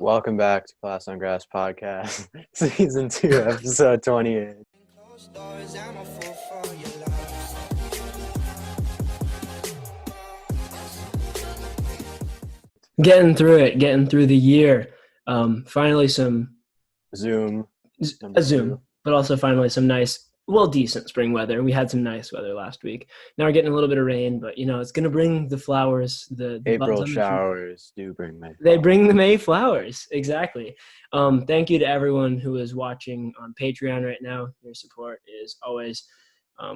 Welcome back to Class on Grass podcast, season 2, episode 28. Getting through the year. Finally some Zoom. a Zoom, but also finally some nice, decent spring weather. We had some nice weather last week. Now we're getting a little bit of rain, but it's going to bring the flowers. The April buds on showers do bring May. They bring the May flowers, exactly. Thank you to everyone who is watching on Patreon right now. Your support is always.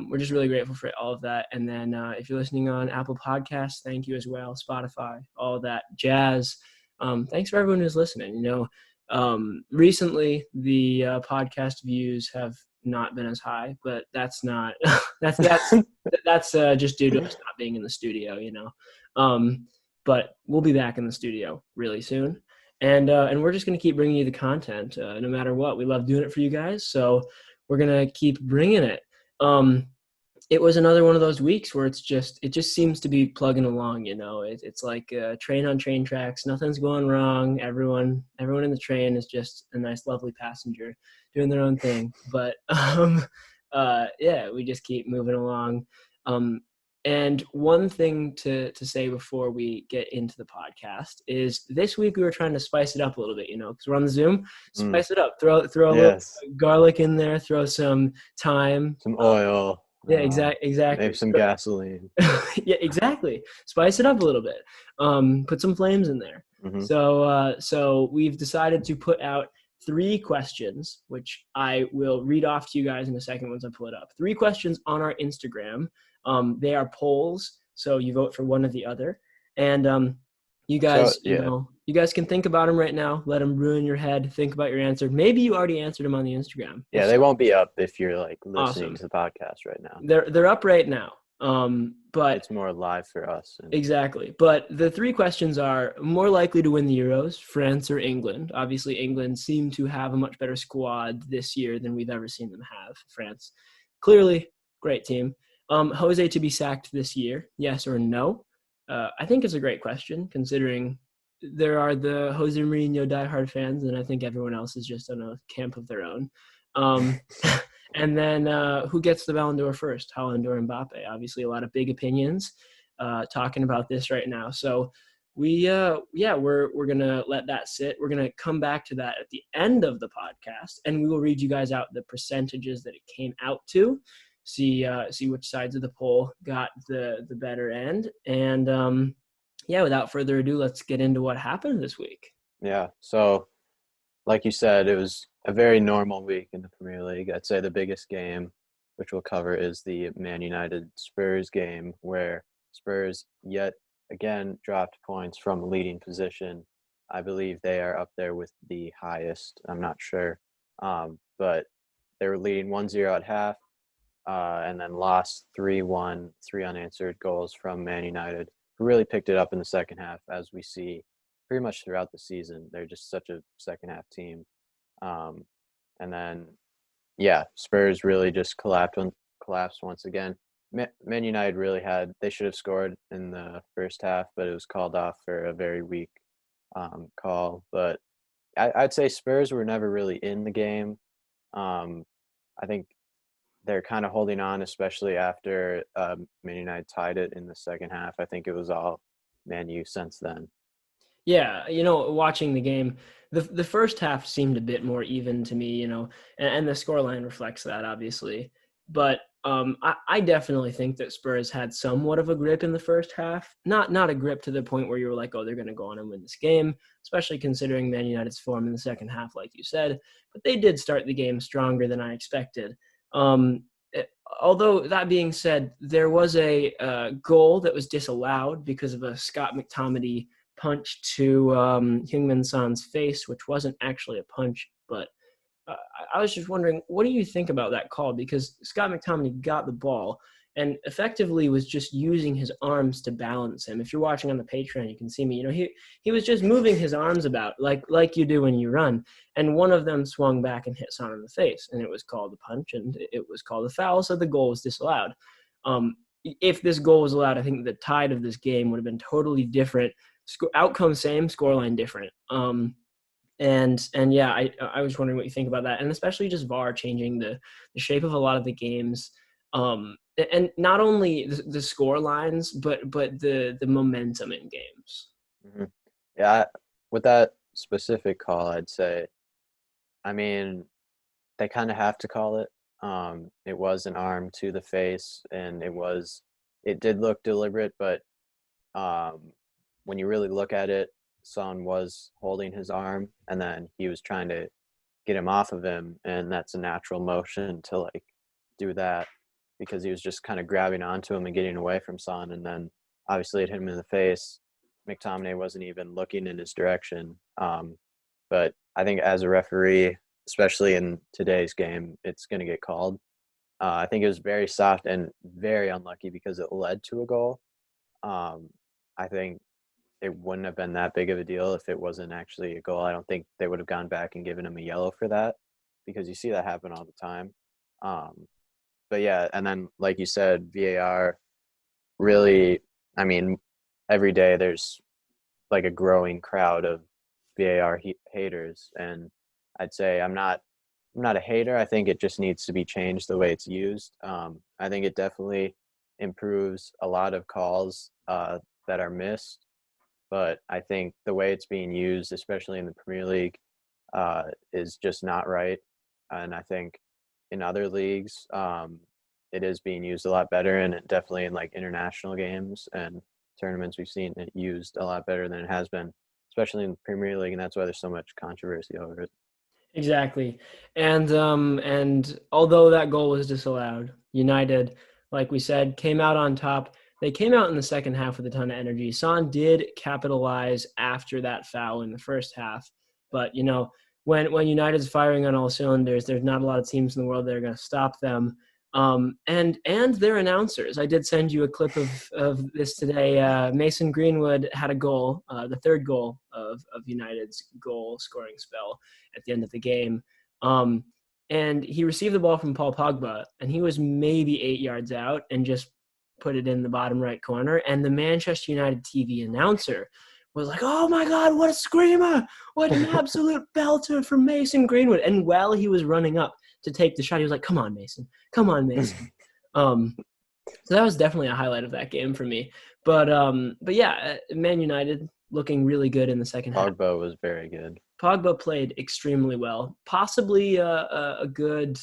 We're just really grateful for all of that. And then if you're listening on Apple Podcasts, thank you as well. Spotify, all of that jazz. Thanks for everyone who's listening. Recently the podcast views have not been as high, but that's not that's just due to us not being in the studio. But we'll be back in the studio really soon, and we're just gonna keep bringing you the content no matter what. We love doing it for you guys, so we're gonna keep bringing it. It was another one of those weeks where it just seems to be plugging along. It's like a train on train tracks. Nothing's going wrong. Everyone in the train is just a nice, lovely passenger doing their own thing. But we just keep moving along. And one thing to say before we get into the podcast is this week we were trying to spice it up a little bit, because we're on the Zoom. Spice it up. Throw a little garlic in there. Throw some thyme. Some oil. Yeah, exactly. Maybe some gasoline. Yeah, exactly. Spice it up a little bit. Put some flames in there. Mm-hmm. So we've decided to put out 3 questions, which I will read off to you guys in a second once I pull it up. 3 questions on our Instagram. They are polls, so you vote for one or the other. And you guys, you guys can think about them right now. Let them ruin your head. Think about your answer. Maybe you already answered them on the Instagram. Yeah, they won't be up if you're listening to the podcast right now. They're up right now. But it's more live for us. Exactly. But the 3 questions are more likely to win the Euros, France or England. Obviously, England seem to have a much better squad this year than we've ever seen them have. France, clearly, great team. Jose to be sacked this year, yes or no? I think it's a great question, considering there are the Jose Mourinho diehard fans, and I think everyone else is just on a camp of their own. And then who gets the Ballon d'Or first, Haaland or Mbappe? Obviously, a lot of big opinions talking about this right now. So we're gonna let that sit. We're gonna come back to that at the end of the podcast, and we will read you guys out the percentages that it came out to. See which sides of the poll got the better end. And without further ado, let's get into what happened this week. Yeah, so like you said, it was a very normal week in the Premier League. I'd say the biggest game, which we'll cover, is the Man United Spurs game, where Spurs yet again dropped points from a leading position. I believe they are up there with the highest. I'm not sure. But they were leading 1-0 at half. And then lost 3-1, 3 unanswered goals from Man United, who really picked it up in the second half, as we see pretty much throughout the season. They're just such a second-half team. And then, Spurs really just collapsed once again. Man United really they should have scored in the first half, but it was called off for a very weak call. But I'd say Spurs were never really in the game. I think they're kind of holding on, especially after Man United tied it in the second half. I think it was all Man U since then. Yeah, watching the game, the first half seemed a bit more even to me, and the scoreline reflects that, obviously. But I definitely think that Spurs had somewhat of a grip in the first half. Not a grip to the point where you were like, oh, they're going to go on and win this game, especially considering Man United's form in the second half, like you said. But they did start the game stronger than I expected. Although that being said, there was a goal that was disallowed because of a Scott McTominay punch to Heung-min Son's face, which wasn't actually a punch. But I was just wondering, what do you think about that call? Because Scott McTominay got the ball and effectively was just using his arms to balance him. If you're watching on the Patreon, you can see me. He was just moving his arms about like you do when you run. And one of them swung back and hit Son in the face, and it was called a punch, and it was called a foul, so the goal was disallowed. If this goal was allowed, I think the tide of this game would have been totally different. Outcome same, scoreline different. And yeah, I was wondering what you think about that, and especially just VAR changing the shape of a lot of the games, and not only the score lines, but the momentum in games. Hmm. Yeah, with that specific call, I'd say, I mean, they kind of have to call it. It was an arm to the face, and it did look deliberate, but um, when you really look at it, Son was holding his arm, and then he was trying to get him off of him, and that's a natural motion to like do that because he was just kind of grabbing onto him and getting away from Son, and then obviously it hit him in the face. McTominay wasn't even looking in his direction. But I think as a referee, especially in today's game, it's going to get called. I think it was very soft and very unlucky because it led to a goal. Um, I think it wouldn't have been that big of a deal if it wasn't actually a goal. I don't think they would have gone back and given him a yellow for that because you see that happen all the time. Um, but yeah, and then like you said, VAR really, I mean, every day there's like a growing crowd of VAR haters, and I'd say I'm not a hater. I think it just needs to be changed the way it's used. I think it definitely improves a lot of calls that are missed, but I think the way it's being used, especially in the Premier League, is just not right. And I think in other leagues, it is being used a lot better, and it definitely in like international games and tournaments, we've seen it used a lot better than it has been, especially in the Premier League, and that's why there's so much controversy over it. Exactly. And although that goal was disallowed, United, like we said, came out on top. They came out in the second half with a ton of energy. Son did capitalize after that foul in the first half, but when United's firing on all cylinders, there's not a lot of teams in the world that are going to stop them. And their announcers. I did send you a clip of this today. Mason Greenwood had a goal, the third goal of United's goal scoring spell at the end of the game. And he received the ball from Paul Pogba, and he was maybe 8 yards out and just put it in the bottom right corner. And the Manchester United TV announcer was like, "Oh my God, what a screamer! What an absolute belter from Mason Greenwood!" And while he was running up to take the shot, he was like, "Come on, Mason! Come on, Mason!" So that was definitely a highlight of that game for me. But yeah, Man United looking really good in the second half. Pogba was very good. Pogba played extremely well, possibly a good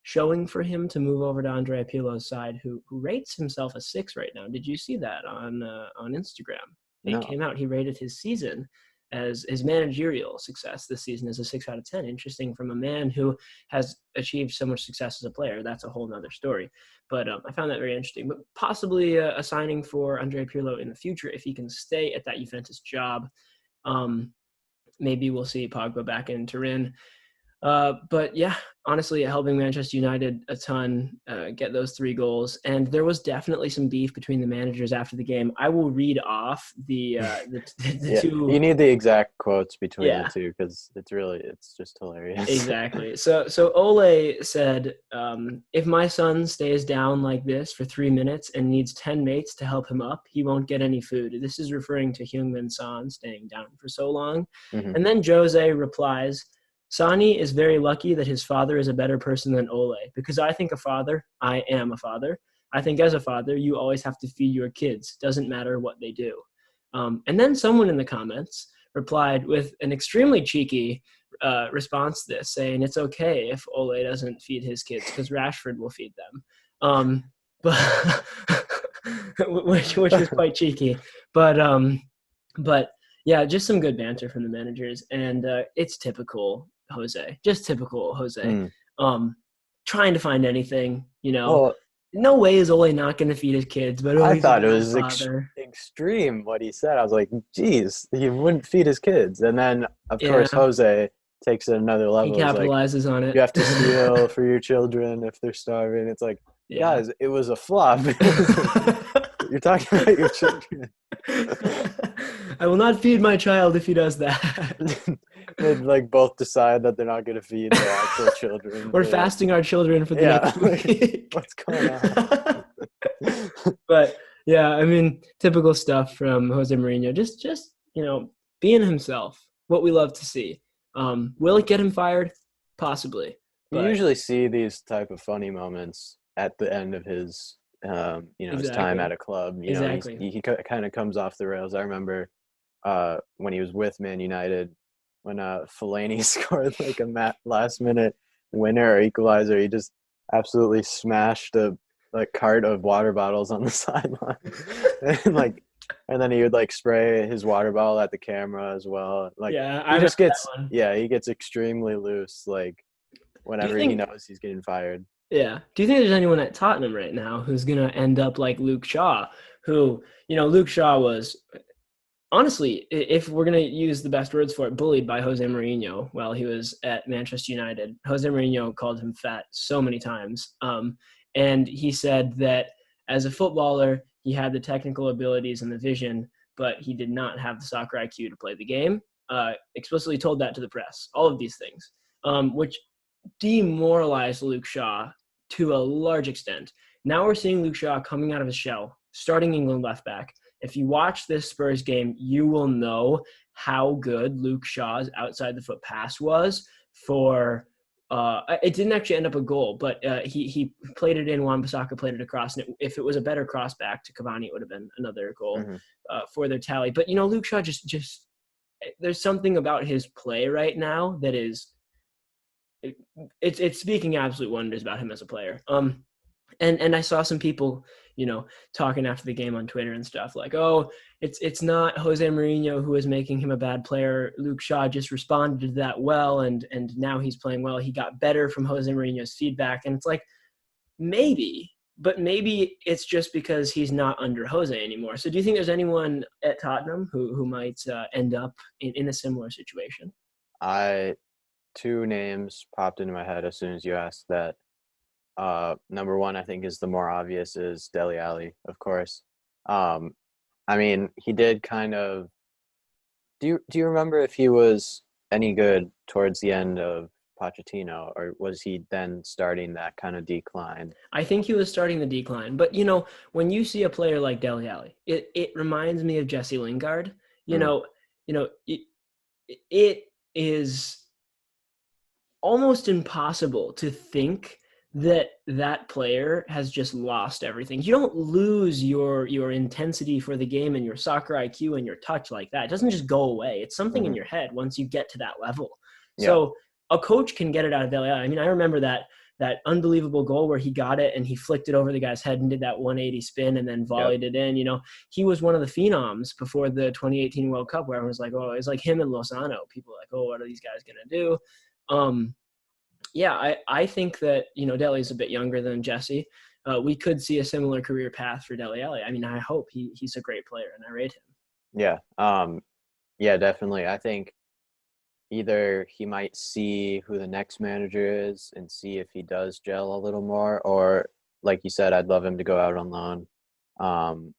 showing for him to move over to Andrea Pirlo's side, who rates himself a 6 right now. Did you see that on Instagram? It No. came out. He rated his season as his managerial success this season as a 6 out of 10. Interesting from a man who has achieved so much success as a player. That's a whole nother story. But I found that very interesting. But possibly a signing for Andrea Pirlo in the future if he can stay at that Juventus job. Maybe we'll see Pogba back in Turin. But yeah, honestly, helping Manchester United a ton get those 3 goals. And there was definitely some beef between the managers after the game. I will read off the Yeah, two. you need the exact quotes between Yeah. the two because it's just hilarious. Exactly. So Ole said, if my son stays down like this for 3 minutes and needs 10 mates to help him up, he won't get any food. This is referring to Heung-min Son staying down for so long. Hmm. And then Jose replies, Sani is very lucky that his father is a better person than Ole, because I think I am a father. I think as a father, you always have to feed your kids. Doesn't matter what they do. And then someone in the comments replied with an extremely cheeky response to this, saying it's okay if Ole doesn't feed his kids because Rashford will feed them. But which was quite cheeky. But yeah, just some good banter from the managers, and it's typical Jose, just typical Jose. Mm. Trying to find anything, Well, no way is Ole not going to feed his kids, but I he's a thought it bad was father. extreme what he said. I was like, geez, he wouldn't feed his kids. And then, of Yeah, course, Jose takes it another he level. He's like, capitalizes on it. you have to steal for your children if they're starving. It's like, Yeah. guys, it was a flop. You're talking about your children. I will not feed my child if he does that. They'd like both decide that they're not going to feed their actual children. We're fasting our children for the next week. What's going on? But yeah, I mean, typical stuff from Jose Mourinho. Just being himself. What we love to see. Will it get him fired? Possibly, You but usually see these type of funny moments at the end of his, his time exactly, at a club. exactly. He kind of comes off the rails. I remember when he was with Man United, when Fellaini scored like a last minute winner or equalizer. He just absolutely smashed a like cart of water bottles on the sideline, and like, and then he would like spray his water bottle at the camera as well. Like Yeah, I he remember just that gets, one. yeah, he gets extremely loose. Like Do you whenever he think? knows he's getting fired. Yeah. Do you think there's anyone at Tottenham right now who's gonna end up like Luke Shaw? Who, Luke Shaw was honestly, if we're going to use the best words for it, bullied by Jose Mourinho while he was at Manchester United. Jose Mourinho called him fat so many times. And he said that as a footballer, he had the technical abilities and the vision, but he did not have the soccer IQ to play the game. Explicitly told that to the press, all of these things, which demoralized Luke Shaw to a large extent. Now we're seeing Luke Shaw coming out of his shell, starting England left back. If you watch this Spurs game, you will know how good Luke Shaw's outside the foot pass was for. It didn't actually end up a goal, but he played it in. Wan-Bissaka played it across, and if it was a better cross back to Cavani, it would have been another goal Hmm. for their tally. But Luke Shaw just there's something about his play right now that is it's speaking absolute wonders about him as a player. And I saw some people, talking after the game on Twitter and stuff like, oh, it's not Jose Mourinho who is making him a bad player. Luke Shaw just responded to that well, and now he's playing well. He got better from Jose Mourinho's feedback, and it's like maybe, but maybe it's just because he's not under Jose anymore. So do you think there's anyone at Tottenham who might end up in a similar situation? I Two names popped into my head as soon as you asked that. Number one, I think, is the more obvious is Dele Alli, of course. Um, I mean, he did kind of. Do you remember if he was any good towards the end of Pochettino, or was he then starting that kind of decline? I think he was starting the decline. But when you see a player like Dele Alli, it reminds me of Jesse Lingard. You Mm, know, it is almost impossible to think that that player has just lost everything. You don't lose your intensity for the game and your soccer IQ and your touch like that. It doesn't just go away. It's something in hmm. your head once you get to that level. Yeah, So a coach can get it out of Dele Alli. I mean, I remember that unbelievable goal where he got it and he flicked it over the guy's head and did that 180 spin and then yeah, volleyed it in. He was one of the phenoms before the 2018 World Cup where everyone was like, oh, it's like him and Lozano. People were like, oh, what are these guys going to do? Yeah, I think that Dele is a bit younger than Jesse. We could see a similar career path for Dele Alli. I mean, I hope he's a great player, and I rate him. yeah, yeah, definitely. I think either he might see who the next manager is and see if he does gel a little more, or like you said, I'd love him to go out on loan, um,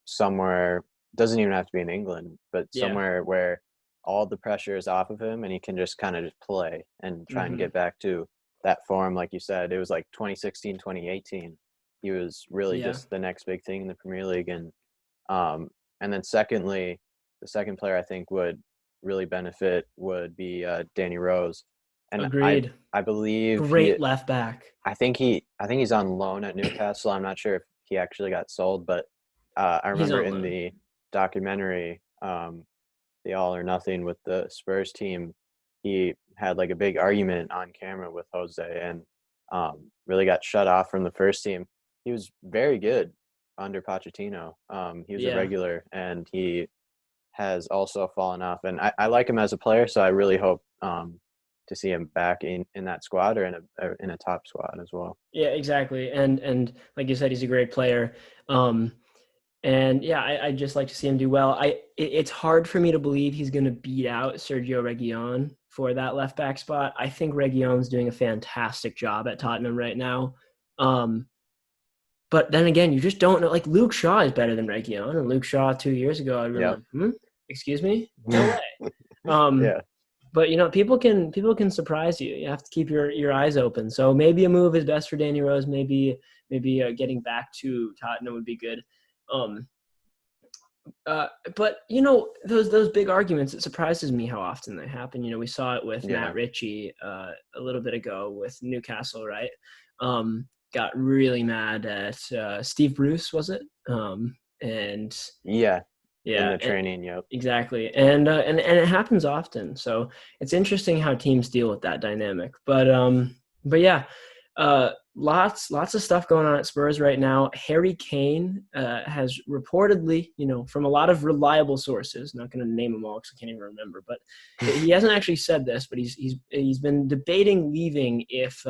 somewhere. Doesn't even have to be in England, but Yeah. somewhere where all the pressure is off of him and he can just kind of just play and try and Hmm. get back to that form. Like you said, it was like 2016, 2018. He was really Yeah. just the next big thing in the Premier League. Um, and then secondly, the second player I think would really benefit would be Danny Rose. And Agreed. I believe Great left back. I think he's on loan at Newcastle. I'm not sure if he actually got sold, but I He's remember on in loan. the documentary, the All or Nothing with the Spurs team, he had like a big argument on camera with Jose and really got shut off from the first team. He was very good under Pochettino. He was a Yeah. regular, and he has also fallen off. And I like him as a player, so I really hope to see him back in that squad or in a top squad as well. Yeah. Exactly. And like you said, he's a great player. Um, And yeah, I just like to see him do well. It's hard for me to believe he's going to beat out Sergio Reguilon for that left back spot. I think Reguilon's doing a fantastic job at Tottenham right now. Um, but then again, you just don't know. Like Luke Shaw is better than Reguilon, and Luke Shaw 2 years ago, I'd been Yeah. like, excuse me, no way. Um, Yeah. but people can surprise you. You have to keep your eyes open. So maybe a move is best for Danny Rose. Maybe getting back to Tottenham would be good. Um, But those big arguments, it surprises me how often they happen. We saw it with Yeah. Matt Ritchie a little bit ago with Newcastle, right? Got really mad at Steve Bruce, was it? And Yeah. In yeah, the training, yep. exactly. And it happens often. So it's interesting how teams deal with that dynamic. But yeah, lots of stuff going on at Spurs right now. Harry Kane has reportedly, from a lot of reliable sources, not going to name them all because I can't even remember, but he hasn't actually said this, but he's been debating leaving if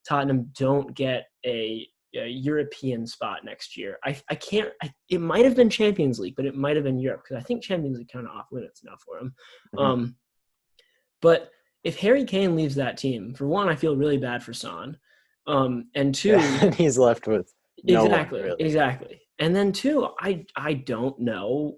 Tottenham don't get a European spot next year. It might have been Champions League, but it might have been Europe because I think Champions League kind of off limits now for him. Mm-hmm. But if Harry Kane leaves that team, for one, I feel really bad for Son. And two, and he's left with no one, really. Exactly. And then two, I don't know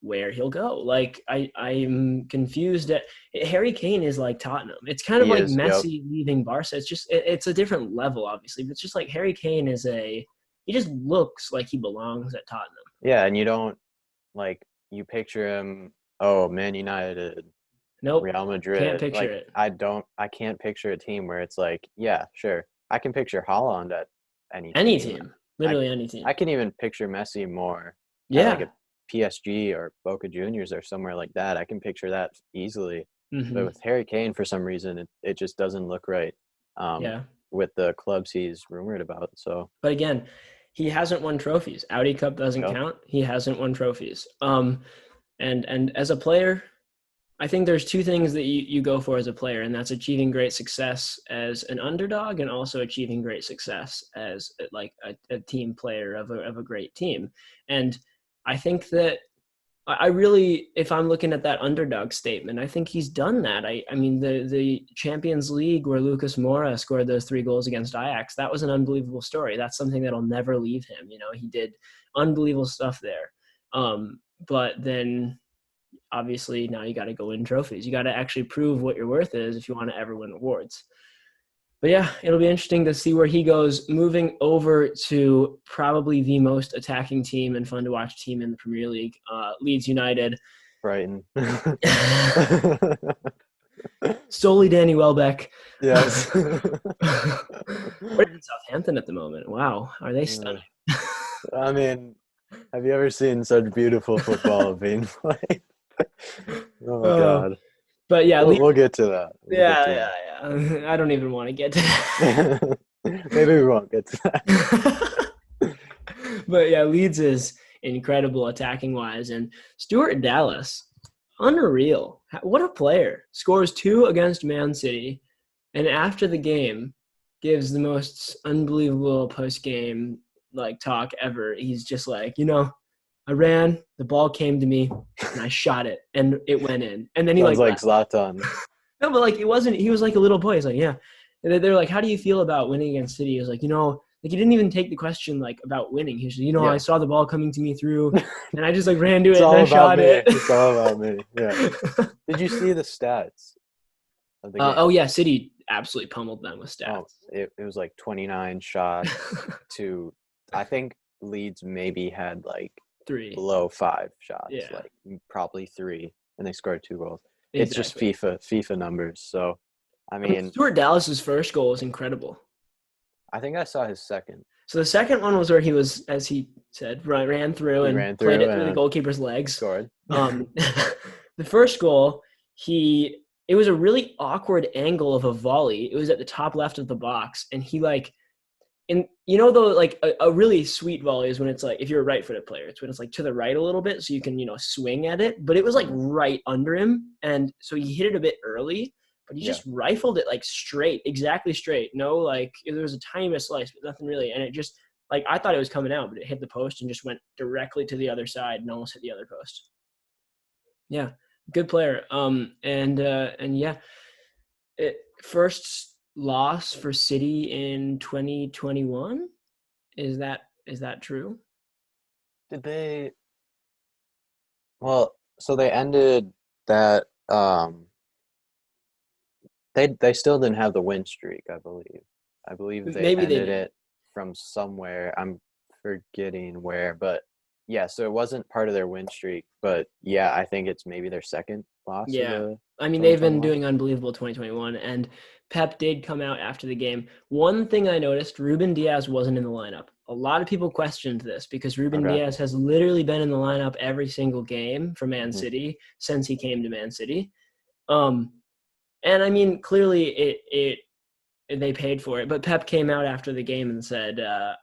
where he'll go. Like I'm confused at Harry Kane is like Tottenham. It's kind of He like is, Messi leaving Barca. It's just it's a different level, obviously, but it's just like Harry Kane he just looks like he belongs at Tottenham. Yeah, and you don't you picture him, Man United, Nope. Real Madrid. Can't picture it. I can't picture a team where it's like, yeah, sure. I can picture Haaland at any team. Literally any team. I can even picture Messi more yeah. at like a PSG or Boca Juniors or somewhere like that. I can picture that easily. Mm-hmm. But with Harry Kane, for some reason, it just doesn't look right with the clubs he's rumored about. So, but again, he hasn't won trophies. Audi Cup doesn't count. He hasn't won trophies. And as a player, I think there's two things that you go for as a player, and that's achieving great success as an underdog and also achieving great success as like a team player of a great team. And I think that I really, if I'm looking at that underdog statement, I think he's done that. I mean, the Champions League where Lucas Moura scored those 3 goals against Ajax, that was an unbelievable story. That's something that'll never leave him. He did unbelievable stuff there. But then obviously now you got to go win trophies. You got to actually prove what your worth is if you want to ever win awards. But yeah, it'll be interesting to see where he goes, moving over to probably the most attacking team and fun to watch team in the Premier League, Leeds United. Brighton. Solely Danny Welbeck. Yes. We're in Southampton at the moment. Wow, are they stunning? I mean, have you ever seen such beautiful football being played? Oh, God. But yeah, we'll get to that. Yeah. I don't even want to get to that. Maybe we won't get to that. But yeah, Leeds is incredible attacking wise, and Stuart Dallas, unreal. What a player! Scores 2 against Man City, and after the game, gives the most unbelievable post game talk ever. He's just like, I ran, the ball came to me, and I shot it, and it went in. And then he sounds like Zlatan. No, but it wasn't. He was like a little boy. He's like, yeah. And they're like, how do you feel about winning against City? He was like, he didn't even take the question about winning. He was, I saw the ball coming to me through, and I just ran to it and I shot it. It's all about me. Yeah. Did you see the stats of the game? Oh yeah, City absolutely pummeled them with stats. It was 29 shots to, I think Leeds maybe had 3 below 5 shots, yeah. Probably 3, and they scored 2 goals. Exactly. It's just FIFA numbers. So, I mean, Stuart Dallas's first goal was incredible. I think I saw his second. So the second one was where he was, as he said, ran through played it through the goalkeeper's legs. Scored. The first goal, it was a really awkward angle of a volley. It was at the top left of the box, and he and a really sweet volley is when it's if you're a right-footed player, it's when it's to the right a little bit so you can, swing at it. But it was right under him. And so he hit it a bit early, but he just rifled it straight, exactly straight. No, there was a tiny misslice, but nothing really. And it just, I thought it was coming out, but it hit the post and just went directly to the other side and almost hit the other post. Yeah, good player. And yeah, first loss for City in 2021. Is that true? Did they? Well, so they ended that. They still didn't have the win streak, I believe. I believe they ended it from somewhere. I'm forgetting where, but yeah, so it wasn't part of their win streak, but yeah, I think it's maybe their second loss of Yeah. the I mean, they've been 2021. doing unbelievable 2021, and Pep did come out after the game. One thing I noticed, Ruben Diaz wasn't in the lineup. A lot of people questioned this because Ruben Okay. Diaz has literally been in the lineup every single game for Man Mhm. City since he came to Man City. Um, and I mean, clearly they paid for it, but Pep came out after the game and said,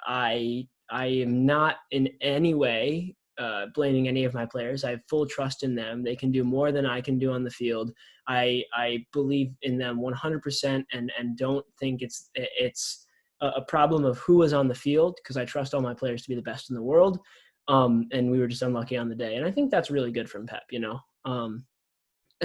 I am not in any way blaming any of my players. I have full trust in them. They can do more than I can do on the field. I believe in them 100% and don't think it's a problem of who was on the field because I trust all my players to be the best in the world. And we were just unlucky on the day. And I think that's really good from Pep, you know. Yeah,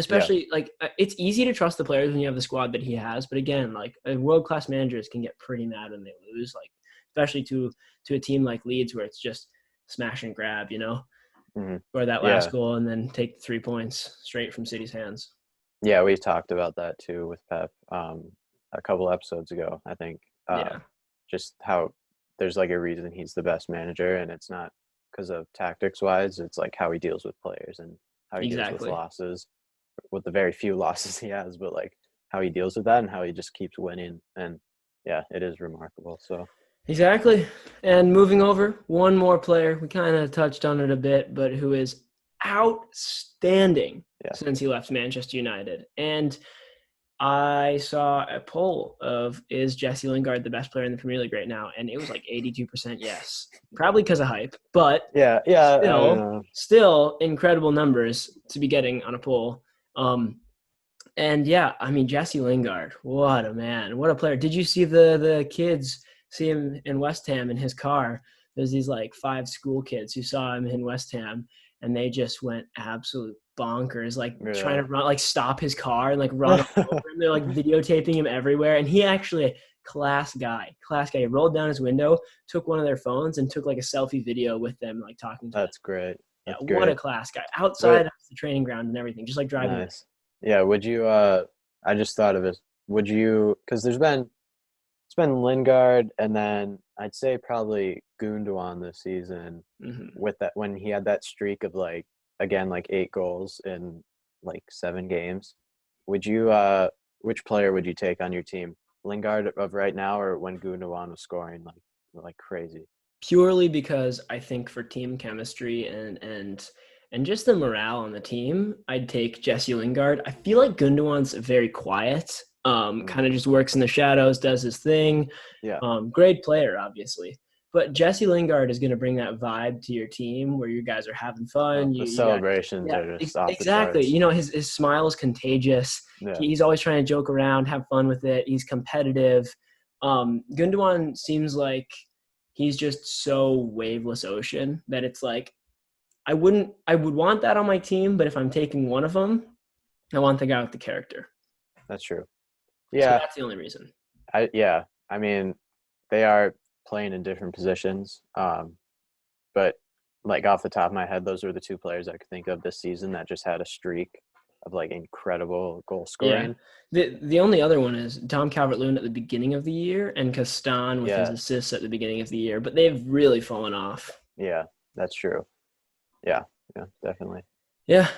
Especially like it's easy to trust the players when you have the squad that he has, but again, like world-class managers can get pretty mad when they lose, like especially to a team like Leeds where it's just smash and grab, you know, hmm or that last yeah, goal and then take the 3 points straight from City's hands. yeah. We talked about that too with Pep a couple episodes ago. I think Yeah, just how there's like a reason he's the best manager, and it's not because of tactics wise. It's like how he deals with players and how he deals with exactly. losses, with the very few losses he has, but like how he deals with that and how he just keeps winning. And yeah, it is remarkable. So Exactly. And moving over, one more player, we kind of touched on it a bit, but who is outstanding yeah, since he left Manchester United. And I saw a poll of is Jesse Lingard the best player in the Premier League right now, and it was like 82% yes. Probably because of hype, but yeah. I don't still, know. still incredible numbers to be getting on a poll. And yeah, I mean Jesse Lingard, what a man, what a player! Did you see the kids see him in West Ham in his car? There's these like 5 school kids who saw him in West Ham, and they just went absolute bonkers, like trying Really. to run, like stop his car and like run all over him. They're like videotaping him everywhere, and he actually class guy, class guy. He rolled down his window, took one of their phones, and took like a selfie video with them, like talking to them. That's great. Yeah, That's what a great. class guy outside But of the training ground and everything, just like driving around. nice. Yeah, would you I just thought of it. Would you, because it's been Lingard and then I'd say probably Gundogan this season Mm-hmm. with that when he had that streak of like again like 8 goals in like 7 games. Would you which player would you take on your team? Lingard of right now or when Gundogan was scoring like crazy? Purely because I think for team chemistry and just the morale on the team, I'd take Jesse Lingard. I feel like Gundogan's very quiet, Mm, kind of just works in the shadows, does his thing. yeah. Great player, obviously. But Jesse Lingard is going to bring that vibe to your team where you guys are having fun. The You got celebrations yeah, are just off the exactly. charts. You know, his smile is contagious. Yeah. He's always trying to joke around, have fun with it. He's competitive. Gundogan seems like he's just so waveless ocean that it's like I would want that on my team, but if I'm taking one of them, I want the guy with the character. That's true. So Yeah. that's the only reason. Yeah. I mean, they are playing in different positions. But like off the top of my head, those are the two players I could think of this season that just had a streak of like incredible goal Yeah. scoring. The only other one is Tom Calvert-Lewin at the beginning of the year and Castan with his Yeah. assists at the beginning of the year, but they've really fallen off. Yeah. That's true. Yeah. Yeah. Definitely. Yeah.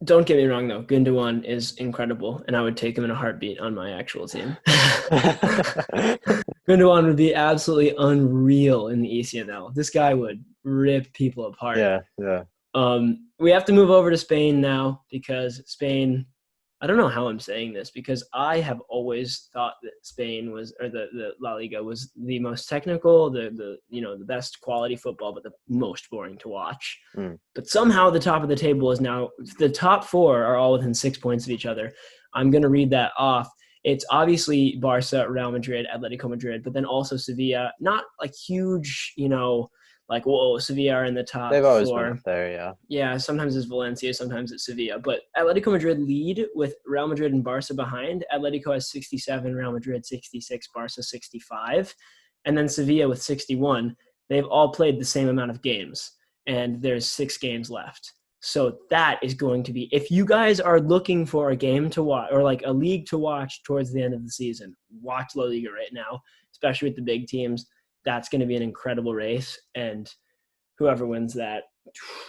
Don't get me wrong though, Gundogan is incredible, and I would take him in a heartbeat on my actual team. Gundogan would be absolutely unreal in the ECNL. This guy would rip people apart. Yeah. Yeah. We have to move over to Spain now because Spain. I don't know how I'm saying this because I have always thought that Spain was, or the La Liga was the most technical, the best quality football, but the most boring to watch. Mm. But somehow the top of the table is now the top 4 are all within 6 points of each other. I'm going to read that off. It's obviously Barca, Real Madrid, Atletico Madrid, but then also Sevilla. Not like huge, like whoa, Sevilla are in the top They've always been 4. up there. Yeah. Yeah, sometimes it's Valencia, sometimes it's Sevilla. But Atletico Madrid lead with Real Madrid and Barca behind. Atletico has 67, Real Madrid 66, Barca 65. And then Sevilla with 61. They've all played the same amount of games, and there's 6 games left. So that is going to be, if you guys are looking for a game to watch or like a league to watch towards the end of the season, watch La Liga right now, especially with the big teams. That's going to be an incredible race. And whoever wins that.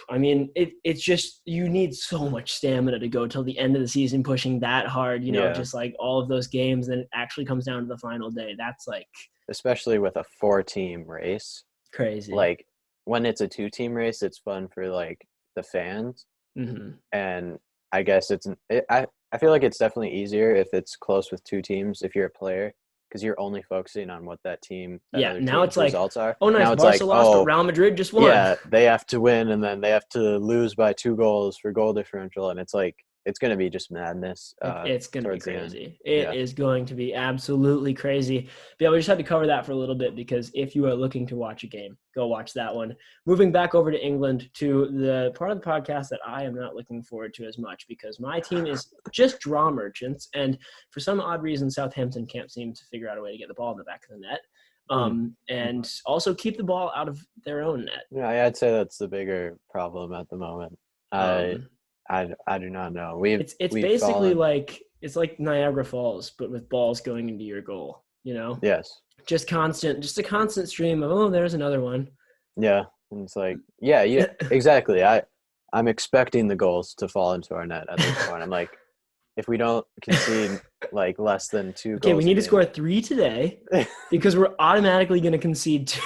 I mean, it's just you need so much stamina to go till the end of the season pushing that hard, Yeah. just like all of those games. Then it actually comes down to the final day. That's like Especially with a 4-team race. crazy. Like when it's a 2-team race, it's fun for like the fans. Mm-hmm. And I guess I feel like it's definitely easier if it's close with 2 teams if you're a player, because you're only focusing on what that other Now team's it's like, results are. oh, nice, Now it's Barca like, lost, but oh, Real Madrid just won. yeah, they have to win, and then they have to lose by 2 goals for goal differential, and it's like it's going to be just madness. It's going to be towards the end. crazy. It is going to be absolutely crazy. But yeah, we just had to cover that for a little bit because if you are looking to watch a game, go watch that one. Moving back over to England to the part of the podcast that I am not looking forward to as much because my team is just draw merchants. And for some odd reason, Southampton can't seem to figure out a way to get the ball in the back of the net. And also keep the ball out of their own net. Yeah, I'd say that's the bigger problem at the moment. I do not know. We've basically fallen. like it's like Niagara Falls, but with balls going into your goal. Yes. Just a constant stream of there's another one. Yeah, and it's like yeah, exactly. I'm expecting the goals to fall into our net at this point. I'm like, if we don't concede like less than 2 goals, okay, we need to score 3 today because we're automatically going to concede 2.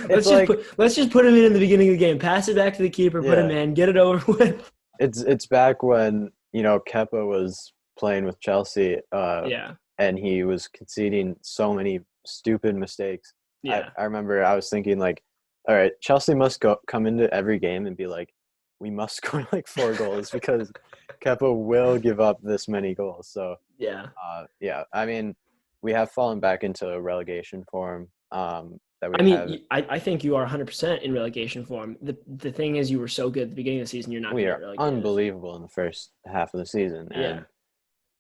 let's just put him in the beginning of the game. Pass it back to the keeper, put him in, get it over with. It's back when Kepa was playing with Chelsea. And he was conceding so many stupid mistakes. Yeah, I remember I was thinking like, all right, Chelsea must come into every game and be like, we must score like 4 goals because Kepa will give up this many goals. So yeah. I mean, we have fallen back into relegation form. I think you are 100% in relegation form. The thing is, you were so good at the beginning of the season. You're not. We are unbelievable in the first half of the season, and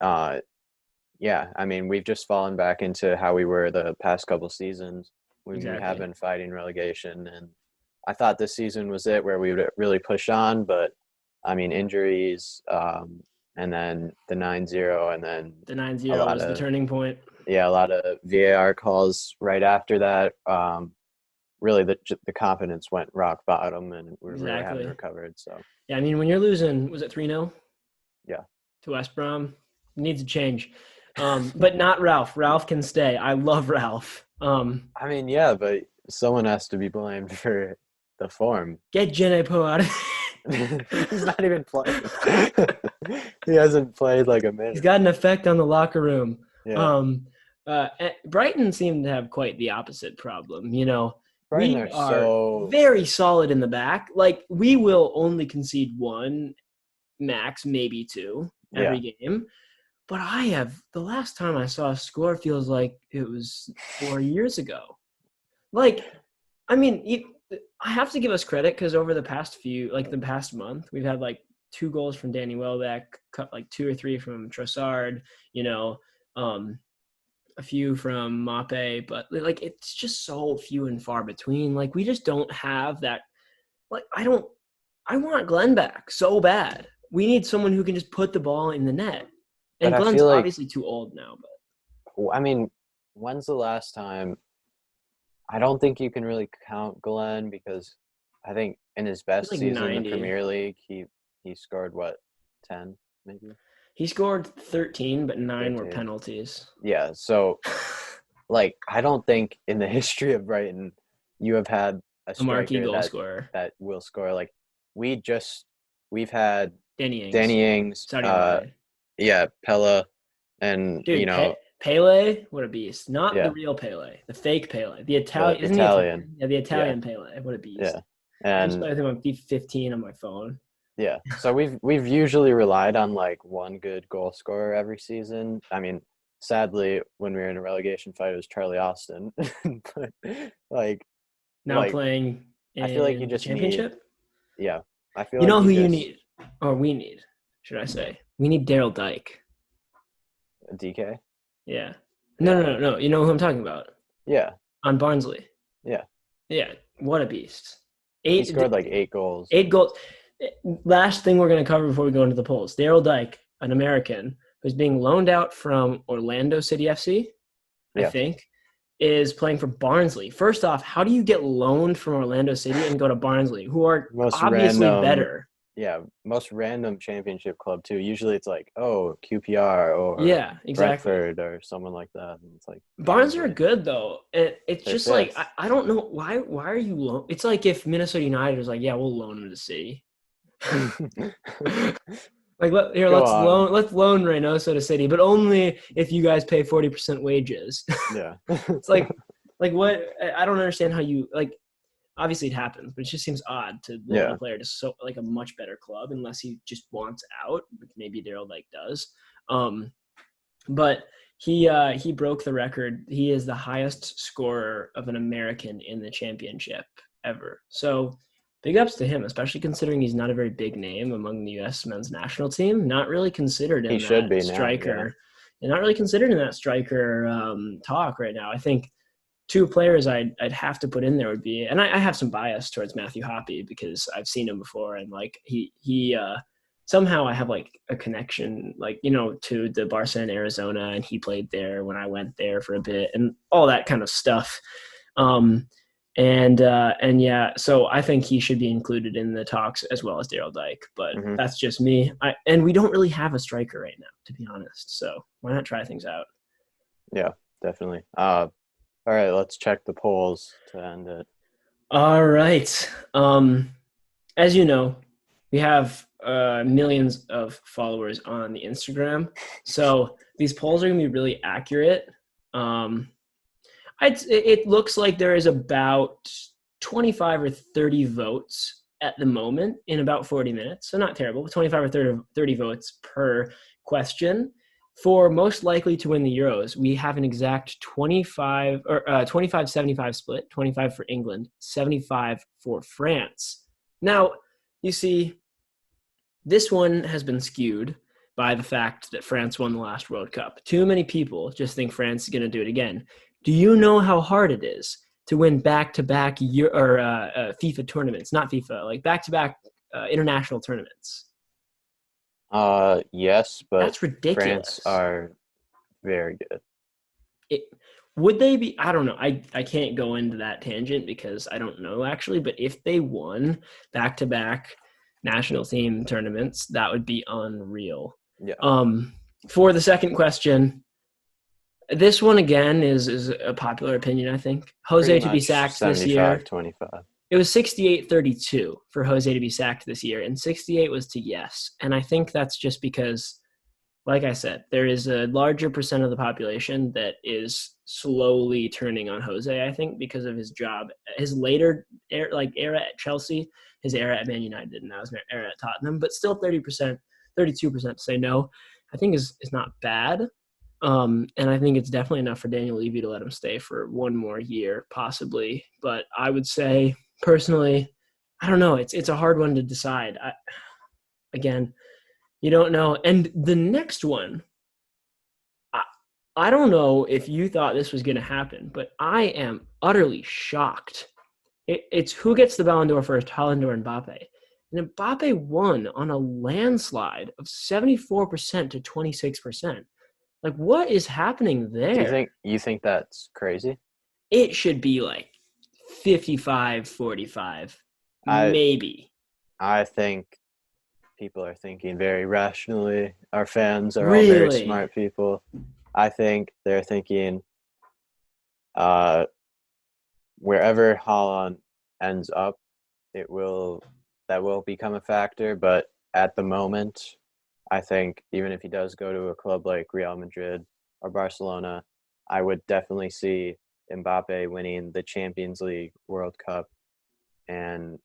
I mean, we've just fallen back into how we were the past couple seasons when we have been fighting relegation. And I thought this season was it where we would really push on, but I mean, injuries, and then the 9-0, and then the 9-0 was the turning point. Yeah, a lot of VAR calls right after that. Really, the confidence went rock bottom, and we really haven't recovered. So yeah, I mean, when you're losing, was it 3-0? Yeah, to West Brom, needs a change. But not Ralph. Ralph can stay. I love Ralph. I mean, yeah, but someone has to be blamed for the form. Get Djenepo out of He's not even playing. He hasn't played like a minute. He's got an effect on the locker room. Yeah. Brighton seem to have quite the opposite problem. Brighton we are very solid in the back. Like, we will only concede 1, max maybe 2 every game. But the last time I saw a score feels like it was 4 years ago. Like, I mean, I have to give us credit because over the past month, we've had like 2 goals from Danny Welbeck, like 2 or 3 from Trossard, a few from Mape, but like it's just so few and far between. Like, we just don't have that. Like, I want Glenn back so bad. We need someone who can just put the ball in the net. And Glenn's obviously too old now, but I mean, when's the last time? I don't think you can really count Glenn because I think in his best season 90. In the Premier League, he scored 10 maybe. He scored 13, but 9 were penalties. Yeah, so like I don't think in the history of Brighton you have had a marquee goal scorer that will score. Like we've had Danny Ings, yeah, Pella, and Pele, what a beast! Not the real Pele, the fake Pele, the Italian. The Italian Pele, what a beast! Yeah, and I think I'm FIFA 15 on my phone. Yeah, so we've usually relied on like one good goal scorer every season. I mean, sadly, when we were in a relegation fight, it was Charlie Austin. But playing in I feel like you just championship. I feel who you need, or we need, should I say? We need Daryl Dike. DK. Yeah. No. You know who I'm talking about? Yeah. On Barnsley. Yeah. Yeah. What a beast! He scored like 8 goals. 8 goals. Last thing we're going to cover before we go into the polls. Daryl Dike, an American who's being loaned out from Orlando City FC, I think. is playing for Barnsley. First off, how do you get loaned from Orlando City and go to Barnsley, who are Most obviously random, better? yeah, most random championship club too. Usually it's like, oh, QPR or Yeah, exactly. Brentford or someone like that. And it's like Barnes are Barnsley. good though. And it's They're just like I, fifth. I don't know why are you loan? It's like if Minnesota United was like, yeah, we'll loan him to City. Like Go on. let's loan Reynoso to City, but only if you guys pay 40% wages. Yeah. It's like what I don't understand how you like obviously it happens, but it just seems odd to loan a Yeah. player to so like a much better club unless he just wants out, which maybe Daryl Dyke does. Um, but he broke the record. He is the highest scorer of an American in the championship ever. So big ups to him, especially considering he's not a very big name among the U.S. men's national team. Not really considered He in should that be now. Yeah. striker, and not really considered in that striker talk right now. I think two players I'd have to put in there would be, and I have some bias towards Matthew Hoppe because I've seen him before, and like he somehow I have like a connection, like to the Barca in Arizona, and he played there when I went there for a bit, and all that kind of stuff. Um, and yeah, so I think he should be included in the talks as well as Daryl Dyke, but Hmm. that's just me. And we don't really have a striker right now, to be honest. So why not try things out? Yeah, definitely. All right, let's check the polls to end it. All right. As you know, we have millions of followers on the Instagram, so these polls are going to be really accurate. Um, it looks like there is about 25 or 30 votes at the moment in about 40 minutes, so not terrible. 25 or 30 votes per question. For most likely to win the Euros, we have an exact 25 or 25-75 split, 25 for England, 75 for France. Now, you see, this one has been skewed by the fact that France won the last World Cup. Too many people just think France is going to do it again. Do you know how hard it is to win back-to-back FIFA tournaments? Not FIFA, like back-to-back international tournaments. Yes, but That's France ridiculous. are very good. It, would they be? I don't know. I can't go into that tangent because I don't know actually. But if they won back-to-back national team tournaments, that would be unreal. Yeah, Um, for the second question, this one again is a popular opinion. I think pretty Jose to be much sacked this 75, year. 25. It was 68-32 for Jose to be sacked this year, and 68 was to yes. And I think that's just because, like I said, there is a larger percent of the population that is slowly turning on Jose, I think, because of his job, his later era at Chelsea, his era at Man United, and now his era at Tottenham. But still 30%, 32% say no, I think is not bad. And I think it's definitely enough for Daniel Levy to let him stay for one more year, possibly. But I would say personally, I don't know. It's a hard one to decide. Again, you don't know. And the next one, I, I don't know if you thought this was going to happen, but I am utterly shocked. It's who gets the Ballon d'Or first, Haaland or Mbappe. And Mbappe won on a landslide of 74% to 26%. Like, what is happening Do there? you think that's crazy? It should be like 55-45, I maybe. I think people are thinking very rationally. Our fans are all very Really? smart people. I think they're thinking uh wherever Holland ends up, it will that will become a factor, but at the moment, I think even if he does go to a club like Real Madrid or Barcelona, I would definitely see Mbappe winning the Champions League, World Cup, and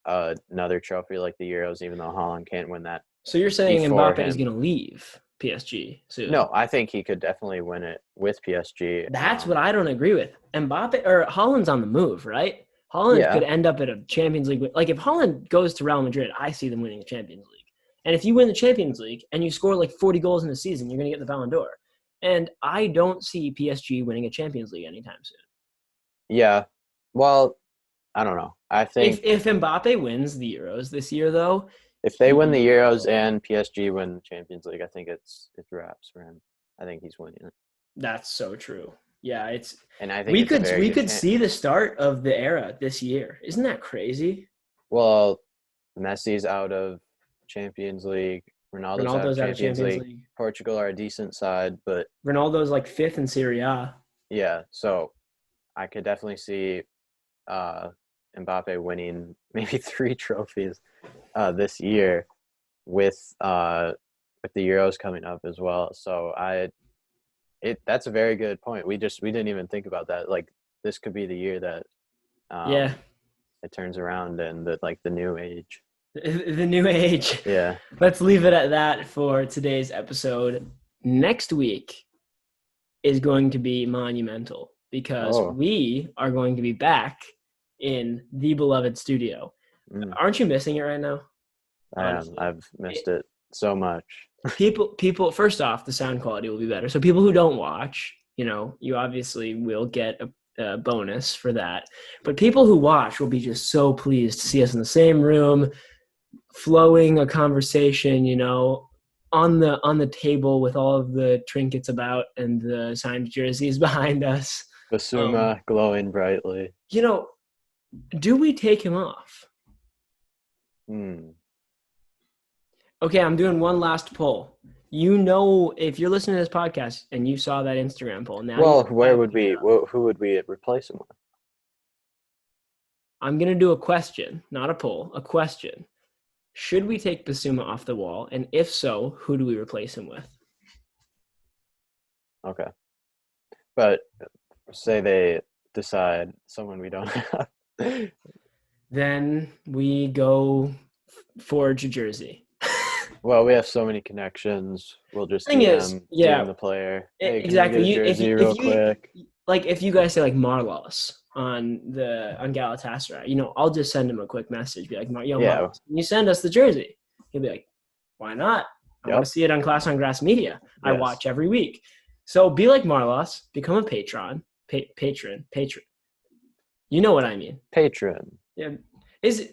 another trophy like the Euros, even though Holland can't win that So you're saying before Mbappe is him. going to leave PSG soon? No, I think he could definitely win it with PSG. That's what I don't agree with. Mbappe or Holland's on the move, right? Holland could Yeah, end up at a Champions League. Like if Holland goes to Real Madrid, I see them winning the Champions League. And if you win the Champions League and you score like 40 goals in a season, you're going to get the Ballon d'Or. And I don't see PSG winning a Champions League anytime soon. yeah. Well, I don't know. I think If Mbappe wins the Euros this year, though, if they win the he Euros will. and PSG win the Champions League, I think it's wraps for him. I think he's winning it. That's so true. Yeah, it's and I think we it's a could very we good could chance. see the start of the era this year. Isn't that crazy? Well, Messi's out of Champions League. Ronaldo's out of Ronaldo's out of Champions Champions League. League. Portugal are a decent side, but Ronaldo's like fifth in Serie A. yeah. So I could definitely see uh, Mbappe winning maybe 3 trophies this year with the Euros coming up as well. So that's a very good point. We didn't even think about that. Like this could be the year that Yeah, it turns around and the new age. the new age. Yeah. Let's leave it at that for today's episode. Next week is going to be monumental because Oh. we are going to be back in the beloved studio. Aren't you missing it right now? I am. I've missed it so much. People. First off, the sound quality will be better. So people who don't watch, you obviously will get a bonus for that. But people who watch will be just so pleased to see us in the same room, flowing a conversation, on the table with all of the trinkets about and the signed jerseys behind us. Bissouma glowing brightly. Do we take him off? Okay, I'm doing one last poll. If you're listening to this podcast and you saw that Instagram poll, now. Well, who would we replace him with? I'm gonna do a question, not a poll. A question. Should we take Bissouma off the wall? And if so, who do we replace him with? Okay. But say they decide someone we don't have. Then we go forge a jersey. Well, we have so many connections. We'll just DM the player. Hey, exactly. Can we get a jersey real quick? Like if you guys say like Marlos on Galatasaray, I'll just send him a quick message, be like, Marlos, can you send us the jersey? He'll be like, why not? I want to see it on Class on Grass Media. Yes. I watch every week. So be like Marlos, become a patron. You know what I mean? Patron. Yeah. Is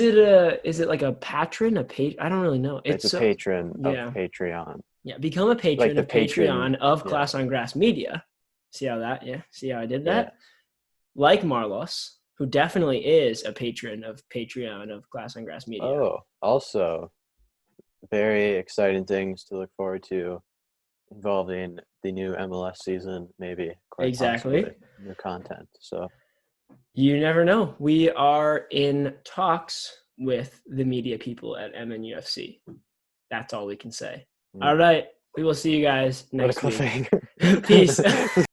it like a patron? I don't really know. It's a patron of Patreon. Yeah, become a patron of Patreon of Class on Grass Media. See how I did that? Yeah. Like Marlos, who definitely is a patron of Patreon of Class on Grass Media. Oh, also very exciting things to look forward to involving the new MLS season, maybe. Exactly. New content. So you never know. We are in talks with the media people at MNUFC. That's all we can say. All right. We will see you guys next week. Peace.